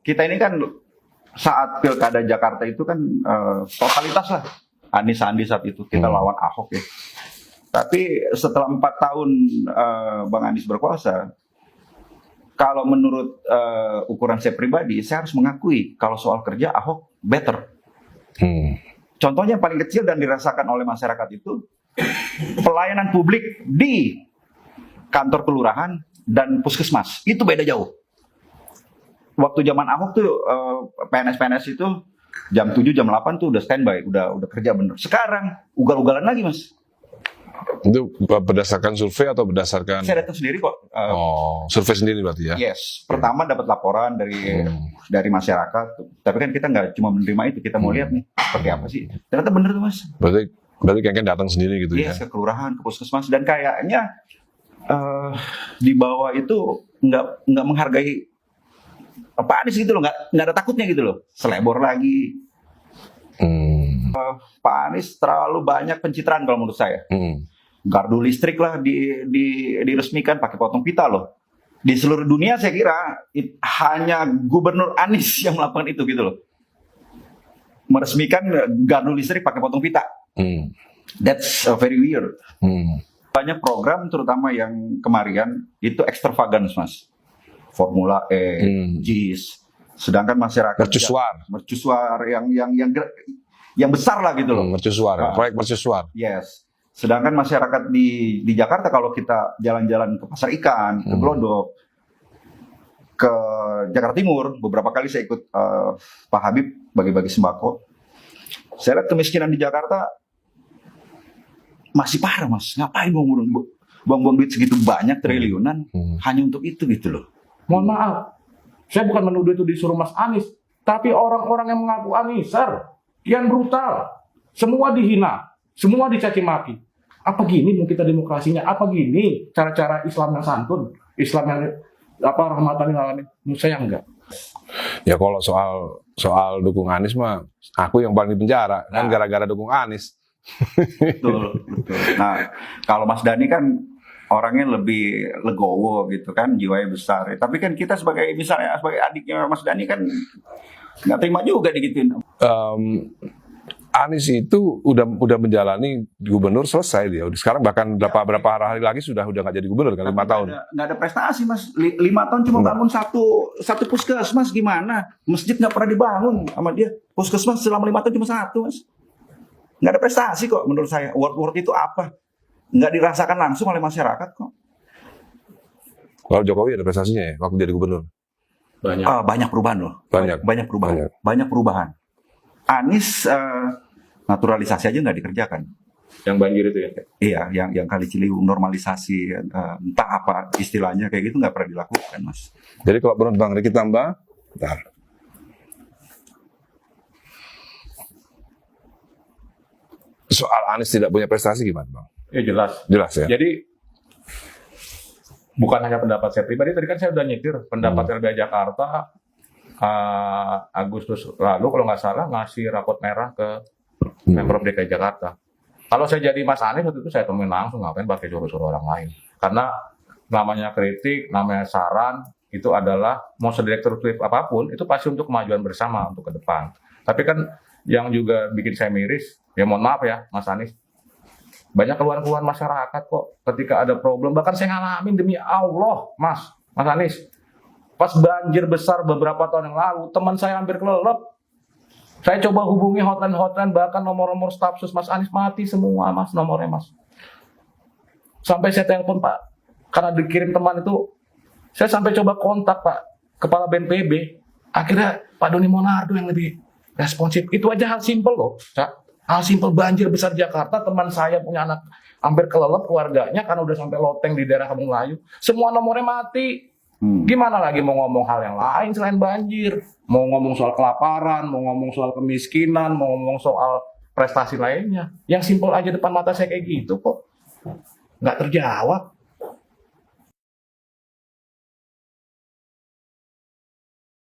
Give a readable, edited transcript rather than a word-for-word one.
kita ini kan saat pilkada Jakarta itu kan totalitas lah Anies Sandi saat itu kita lawan Ahok ya. Tapi setelah 4 tahun Bang Anies berkuasa, kalau menurut ukuran saya pribadi, saya harus mengakui kalau soal kerja Ahok better. Contohnya yang paling kecil dan dirasakan oleh masyarakat itu pelayanan publik di kantor kelurahan dan puskesmas itu beda jauh. Waktu zaman Ahok tuh PNS itu jam 7 jam 8 tuh udah standby, udah kerja bener. Sekarang ugal-ugalan lagi, Mas. Itu berdasarkan survei atau berdasarkan? Saya datang sendiri kok. Survei sendiri berarti ya? Yes. Pertama dapat laporan dari masyarakat. Tapi kan kita nggak cuma menerima itu, kita mau lihat nih seperti apa sih. Ternyata bener tuh, Mas. Berarti kayaknya datang sendiri gitu ya? Yes, ke kelurahan, ke puskesmas, dan kayaknya di bawah itu nggak menghargai Pak Anies gitu loh, nggak ada takutnya gitu loh. Selebor lagi. Pak Anies terlalu banyak pencitraan kalau menurut saya. Gardu listrik lah diresmikan pakai potong pita loh. Di seluruh dunia saya kira hanya Gubernur Anies yang melakukan itu gitu loh. Meresmikan gardu listrik pakai potong pita. That's very weird. Banyak program terutama yang kemarin itu extravagance, Mas. Formula E, JIS. Sedangkan masyarakat mercusuar yang besar lah gitu loh. Mercusuar, proyek mercusuar. Yes. Sedangkan masyarakat di Jakarta kalau kita jalan-jalan ke pasar ikan, ke Glodok, ke Jakarta Timur, beberapa kali saya ikut Pak Habib bagi-bagi sembako. Saya lihat kemiskinan di Jakarta masih parah, Mas. Ngapain buang-buang duit segitu banyak triliunan hanya untuk itu gitu loh. Mohon maaf, saya bukan menuduh itu disuruh Mas Anies, tapi orang-orang yang mengaku Aniesar, kian brutal, semua dihina, semua dicaci maki. Apa gini mungkin kita demokrasinya? Apa gini cara-cara Islam yang santun, Islam yang rahmatan lil alamin? Menurut saya enggak. Ya kalau soal dukung Anies mah, aku yang paling di penjara kan gara-gara dukung Anies. Betul. Nah, kalau Mas Dhani kan orangnya lebih legowo gitu kan, jiwanya besar. Tapi kan kita sebagai adiknya Mas Dhani kan nggak terima juga digituin. Anies itu udah menjalani gubernur selesai dia. Sekarang bahkan berapa hari lagi sudah nggak jadi gubernur kan 5 tahun. Nggak ada prestasi, Mas. 5 tahun cuma bangun satu puskesmas, gimana? Masjid nggak pernah dibangun sama dia. Puskesmas selama 5 tahun cuma 1, Mas. Nggak ada prestasi kok menurut saya. Word itu apa? Nggak dirasakan langsung oleh masyarakat kok. Kalau Jokowi ada prestasinya ya waktu jadi gubernur? Banyak perubahan loh. Banyak perubahan. Anies naturalisasi aja nggak dikerjakan. Yang banjir itu ya? Iya, yang Kali Ciliwung normalisasi, entah apa istilahnya kayak gitu nggak pernah dilakukan, Mas. Jadi kalau menurut Bang Riki tambah, soal Anies tidak punya prestasi gimana, Bang? Ya jelas ya. Jadi bukan hanya pendapat saya pribadi, tadi kan saya udah nyetir pendapat LBH Jakarta Agustus lalu kalau nggak salah ngasih rapot merah ke Pemprov DKI Jakarta. Kalau saya jadi Mas Anies waktu itu saya temuin langsung, ngapain pakai suruh-suruh orang lain. Karena namanya kritik, namanya saran, itu adalah mau sedirektif apapun, itu pasti untuk kemajuan bersama untuk ke depan. Tapi kan yang juga bikin saya miris, ya mohon maaf ya Mas Anies, banyak keluhan-keluhan masyarakat kok ketika ada problem. Bahkan saya ngalamin demi Allah, Mas Anies. Pas banjir besar beberapa tahun yang lalu, teman saya hampir kelelep. Saya coba hubungi hotline, bahkan nomor-nomor staf sus Mas Anies mati semua, Mas, nomornya, Mas. Sampai saya telepon, Pak, karena dikirim teman itu, saya sampai coba kontak, Pak, Kepala BNPB. Akhirnya Pak Doni Monardo yang lebih responsif. Itu aja hal simpel loh, Cak. Hal simpel banjir besar Jakarta, teman saya punya anak hampir kelelep keluarganya karena udah sampai loteng di daerah Kampung Melayu. Semua nomornya mati. Gimana lagi mau ngomong hal yang lain selain banjir? Mau ngomong soal kelaparan, mau ngomong soal kemiskinan, mau ngomong soal prestasi lainnya. Yang simpel aja depan mata saya kayak gitu kok. Nggak terjawab.